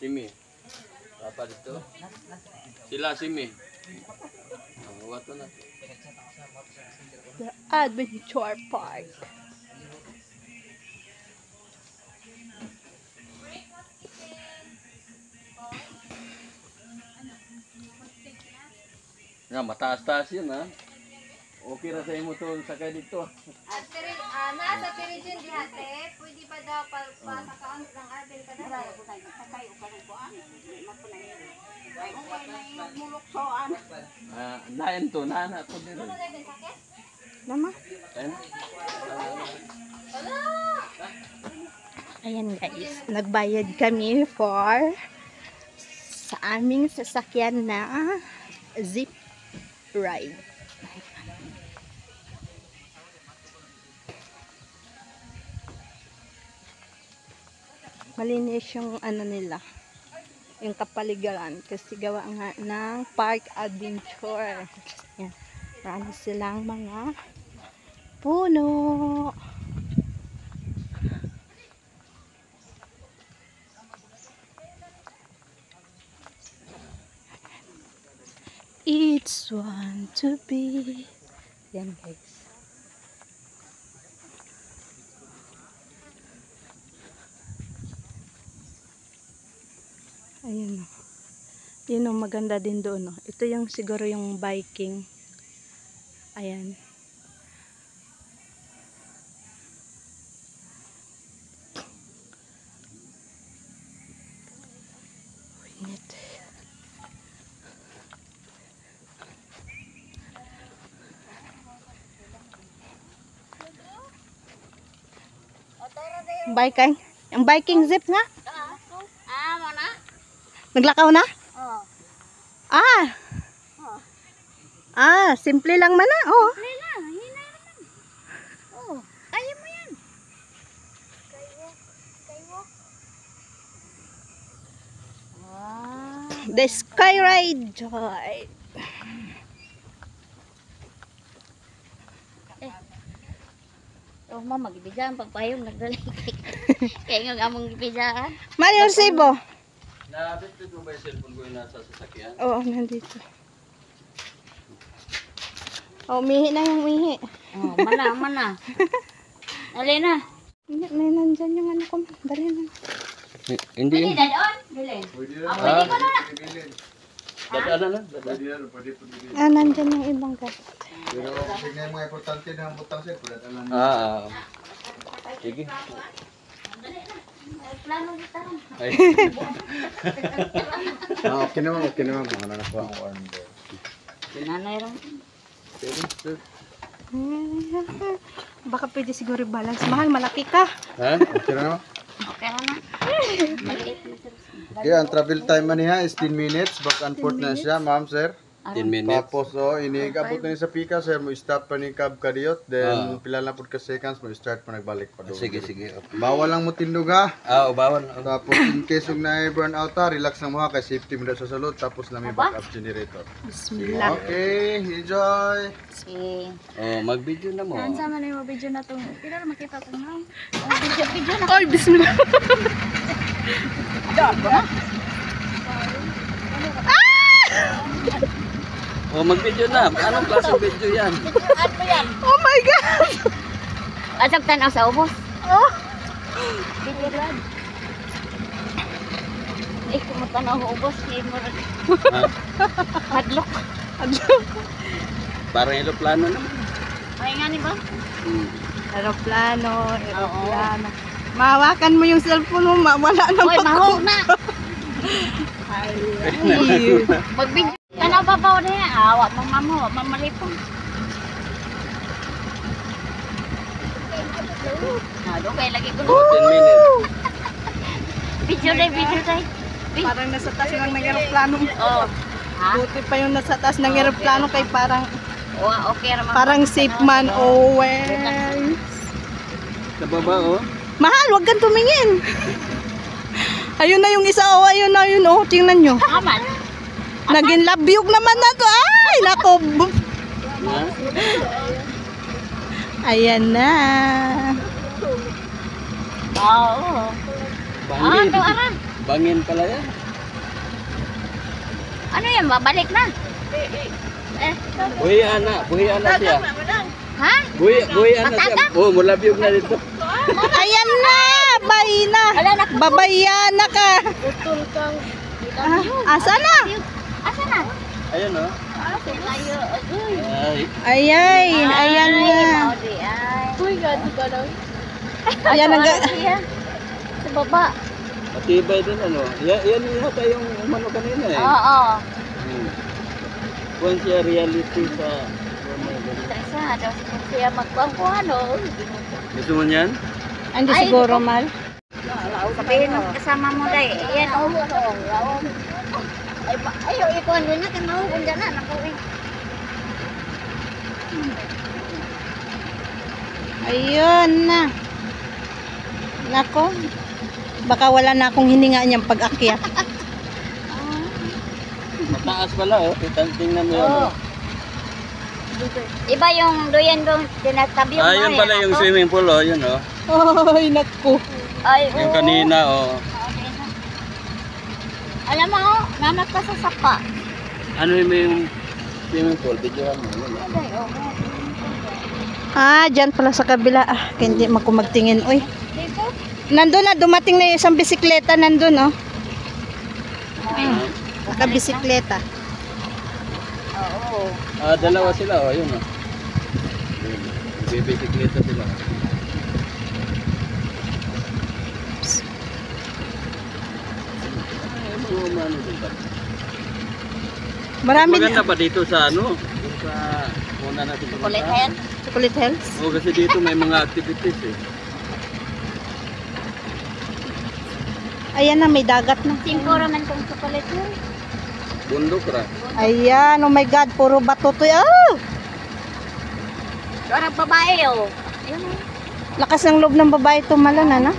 Simi. Apa dito? Sila Simi. Ang wato na. The Adventure Park. Nga, mataas-taas yun ha. Okay ra sa imo to sakay dito. At nasa Pirijin dihate, pwede pa daw pasakaon ng atin ka na. Nain to, nana to din. Mama? Ayan. Ayan guys, nagbayad kami for sa aming sasakyan na zip ride. Malinis yung ano nila, yung kapaligiran kasi gawa nga ng park adventure. Yan. Marami silang mga puno. It's want to be. Yan guys. Ayun o. Yun o, maganda din doon o. Ito yung siguro yung biking. Ayan. Init. Biking. Yung biking zip nga. Mana? Naglakaw na? Oh. Ah! Ah, simple lang man na. Oh. Hina naman. Oh, kaya mo yan. Skywalk. Wow. The sky ride. Joy. Oh, mama, magibidyan pagpayong nagdali. Kaya nga among gibidyan. Mario Sebo. Nabit ko ba yung cellphone ko yung nasa sasakyan? Oo, nandito. Oh, umihi na yung umihi. Oh, mana. Dali na. May nandyan yung ano ko. Dali na. Hindi. Pwede dadon? Dili. Pwede ko na. Dadaan na. Ah, nandyan yung ibang gamit. Pero tingnan mga importante na butang sir, pwede alam niyo. Sige. Plano kita ron. Ay. Okay naman, mga nakuha ang order. Nanay ron. Baka pwede siguro balance. Mahal, malaki ka. Ha? Okay na naman? Okay na. Maliit na sir. Okay, ang travel time man niya is 10 minutes. Back and forth na siya, ma'am, sir. 10 minutes. Tapos, iniikabot na niya sa pika, sir. Mo stop pa ni Cab Kadiot. Then, pila lang po ka seconds, mo start pa nagbalik pa doon. Sige. Okay. Bawal lang mo tindog ha. Ubawan. Tapos, in case yung na-burn out ha, relax lang mo ha, kay safety mo na sa salud. Tapos, na may backup generator. Bismillah. Okay, enjoy! Si. Mag-video na mo. Saan sama na yung video na itong. Kailan makita itong na. Video na. Ay, bismillah. Mag-video na. Anong klaseng video yan? Ano mo yan? Oh my God. Asap tanaw sa ubos. Oh. Video lang. Kumutanaw sa ubos. Hadlok. Parang aeroplano naman. Ay nga ni ba? Aeroplano. Mahawakan mo yung cellphone mo, wala na Uy, mahog na. Ay. Mag-video. Tanaw pa pa na yan. Awa, mamalipong. Doon kayo lagi ko. 10 minutes. Video day. Parang nasa taas ng aeroplano. Oh. Ha? Buti pa yung nasa taas ng aeroplano kay parang Okay naman. parang safe man always. Sa baba, Mahal, wag kang tumingin. Ayun na yung isa, ayun na yun, tingnan nyo. Aman. Naging labyog naman na to. Ay, nako. Ayan na. Oo. Bangin. Aran. Bangin pala yan. Ano yan, babalik na? Buhian na siya. Ha? Buhian na siya. Oh, mulabiyog na dito. Ayan na! Bay na! Babayan na ka! Asa na? Asa na? Ayun oh. Layo. Ay. Ayan na. Uy, gado ka lang. Ayan ang Sa baba. Matibay din ano. Yan yata yung umano kanina eh. Oo. Kung siya reality sa... Teresa, daw siya magkuhan o. Gusto mo niyan? Andi siguro, Mal. Sabihin mo kasama mo day. Yan, ayaw, ikuhan doon na. Kanahukon dyan na. Nakuwi. Ayun na. Nako. Baka wala na akong hininga niyang pag-akyat. Mataas pala oh. Tingnan mo yun. Oo. Iba yung doyan doon. Tinatabi yung Yun pala yung swimming pool oh. Yun oh. Ay, naku. Ay, Yung kanina oh. Alam mo, nanak pa sa sapa. Ano yung swimming pool? Videohan mo. Yun oh. Dyan pala sa kabila. Hindi magtingin. Uy. Dito? Nandun na, dumating na yung isang bisikleta. Nandun, oh. Nakabisikleta. Oo. Dalawa sila oh. Yun oh. Bibisikleta sila. Marami Maganda pa dito sa ano? Sa una natin Kulit head. Chocolate Hills. Oo, kasi dito may mga activities eh. Ayan na, may dagat na. Simpo raman kung chocolate head. Bundok ra. Ayan, oh my God, puro bato to. Oh! Parang babae oh. Ayun oh. Lakas ng loob ng babae tumalon, ano?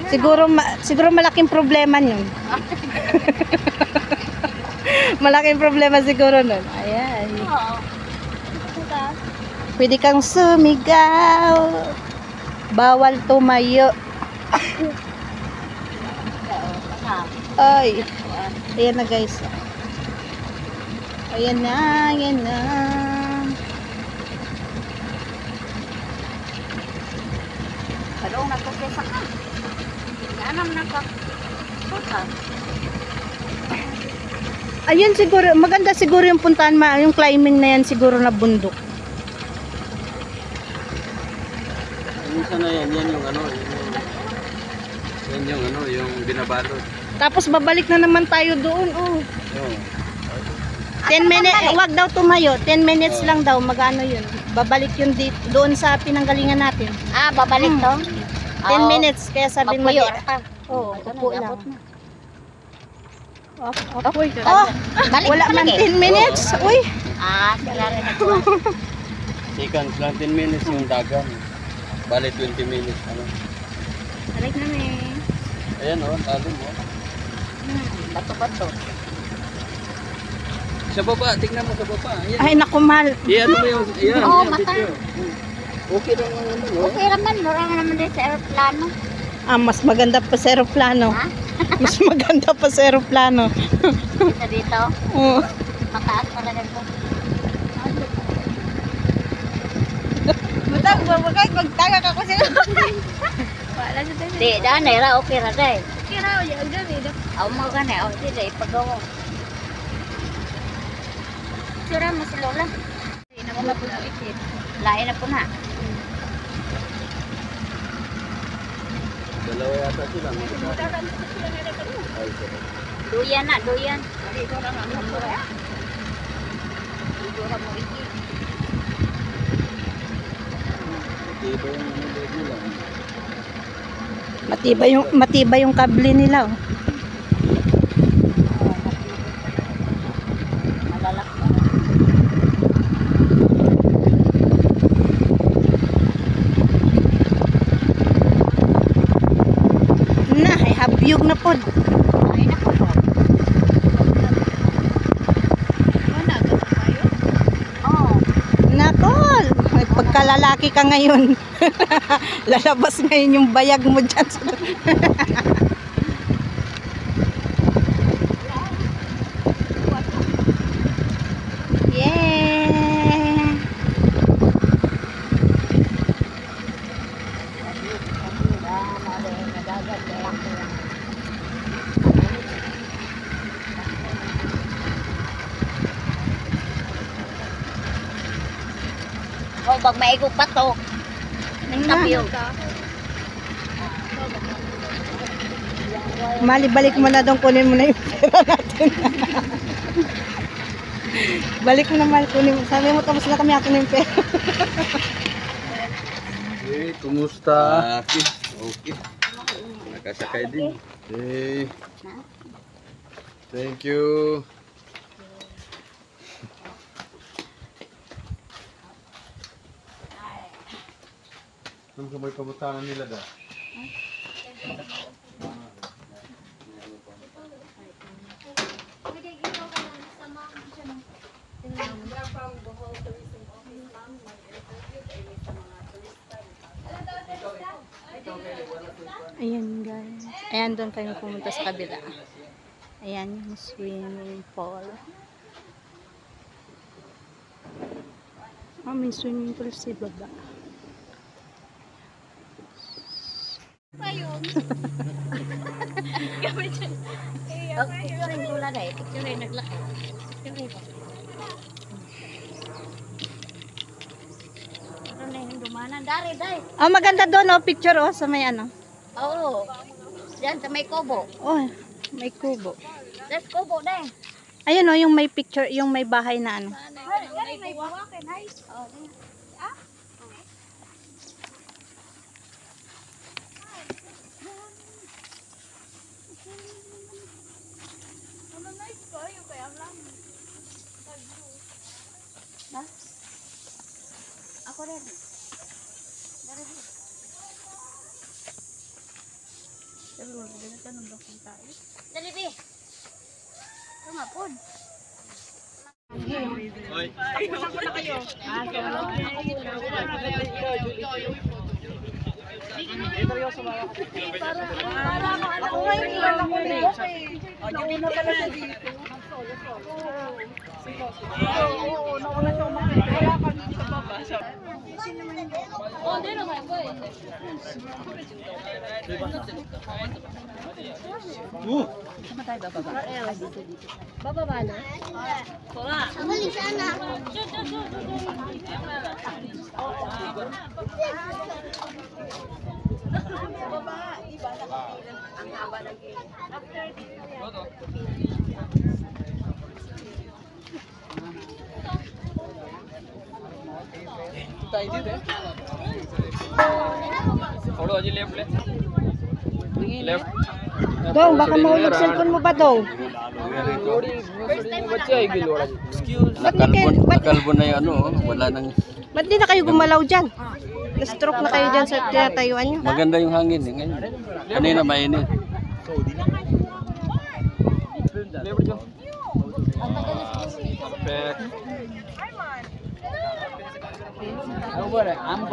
Siguro malaking problema yun. Malaking problema siguro nun. Ayan. Oo. Pwede kang sumigaw. Bawal tumayo. Ay. Ayan na guys. Ayan na, ayan na. Padong nagkakesa ka. Anam na ka. Baka. Ayun siguro, maganda siguro yung puntahan yung climbing na yan siguro na bundok. Minsan na yan yung ano, yan yung ano, yung binabalot. Tapos babalik na naman tayo doon, oh. Oo. 10 minutes, wag daw tumayo. 10 minutes lang daw, magano yun. Babalik yun doon sa pinanggalingan natin. Babalik to? 10 minutes, kaya sabi mo. Magpuyo pa. Oo, upo lang. Oh, Balik wala man 10 minutes. Uy. Sila rin ako. Seconds lang, 10 minutes yung dagan. Bali 20 minutes. Ano? Balik na eh. Ayan o, talo mo. Bato-bato. Sa baba, tignan mo sa baba. Ayan. Ay, naku, Mal. Ayan mo yung, ayan. Oo, ayan, mata. video. Okay lang ang ano, no? Okay naman, mura naman din sa aeroplano. Mas maganda pa sa aeroplano. Ha? Mas maganda pa sa aeroplano. Dito. Oo. Mataas talaga ito. Matag, magtaga ka kasi. Di, daan eh, okay ra day. Okay raw, yan gani. Ako mo ka na, di day, pagawa. Sura mo si Lola. Lain na po na. Dalawa yata sila. Duyan na, duyan. Iba yung ano loob nila. Matibay yung kable nila, oh. Malalak. Na, ay habyog na pod. Ay, naku po. Oo. Nakol, ay pagkalalaki ka ngayon. Lalabas ngayon yung bayag mo dyan. Oh, pag maigo pa to. Nagtapyo. Mali, balik mo na doon, kunin mo na yung pera natin. Balik mo na, Mali, kunin mo. Sabi mo, tapos na kami, akin na yung pera. Okay, kumusta? Okay. Okay. Nakasakay din. Okay. Thank you. Ano ka may pabutanan nila da? Ayan guys. Ayan, doon kayo pumunta sa kabila. Ayan yung swimming pool. Ah, may swimming pool si baba. Oh, picture ko lang eh. Picture naglaki. Picture ko. Ano na yung dumanan? Dari, day. Ah, maganda doon, oh, picture, oh, sa may ano. Oo. Diyan sa may kubo. Oh, may kubo. That's kubo, day. Ayun, oh, yung may picture, yung may bahay na ano. Ay, may buwakin, nice. Oh, day. Ako rin. Dari. Dali, Bi. Tama po. Hoy. Ako ngayon lang ako nito eh. Nauna pala siya dito. Oo, nauna siya umakit. Kaya kami sa baba. Hindi naman ko eh. Bababa na? Wala. Abali sana. Ang haba ng gilid. Follow aja left. Left. Dong, baka mahulog cellphone mo ba, Dong? Nakalbo na yung ano, wala nang... Ba't di na kayo gumalaw dyan? Na-stroke na kayo dyan sa tinatayuan nyo. Maganda yung hangin eh. Ngayon. Kanina mainit.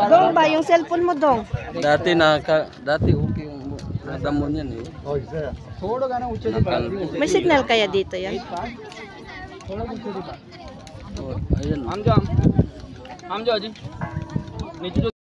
Dong ba, yung cellphone mo, Dong? Dati okay yung nadamo niyan eh. Nakalbo. May signal kaya dito yan? Oh, ayun.